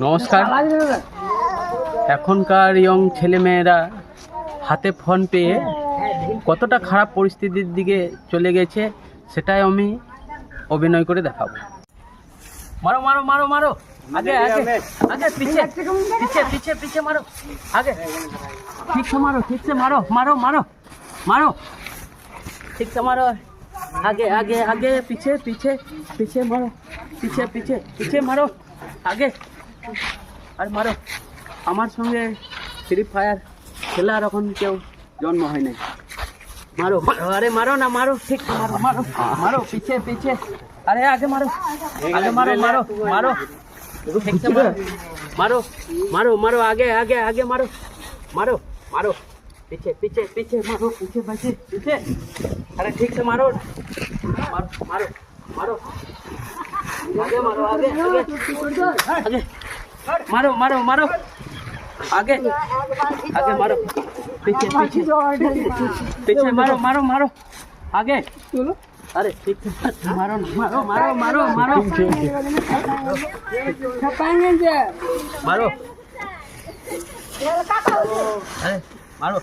নমস্কার। এখনকার ইয়ং ছেলেমেয়েরা হাতে ফোন পেয়ে কতটা খারাপ পরিস্থিতির দিকে চলে গেছে সেটাই আমি অভিনয় করে দেখাবো। মারো মারো মারো মারো, আগে আগে আগে, পিছে পিছে পিছে পিছে মারো, আগে ঠিকছে মারো, ঠিকছে মারো মারো মারো মারো, ঠিকছে মারো, আগে আগে আগে, পিছে পিছে পিছে মারো, পিছে পিছে পিছে মারো, আগে আর মারো। আমার সঙ্গে ফ্রি ফায়ার খেলার এখন কেউ জন্ম হয় নাই। মারো আরে মারো না, মারো, ঠিক মারো মারো মারো, পিছে পিছে, আরে আগে মারো, আগে মারো মারো মারো, ঠিকছে মারো মারো মারো মারো, আগে আগে আগে মারো মারো মারো, পিছে পিছে পিছে মারো, পিছে পিছে পিছে, আরে ঠিক से मारो मारो मारो मारो, आगे मारो, आगे आगे आगे, मारो मारो मारो, आगे आगे मारो, पीछे पीछे पीछे मारो मारो मारो, आगे, अरे ठीक से मारो मारो मारो मारो मारो, मारो, अरे मारो,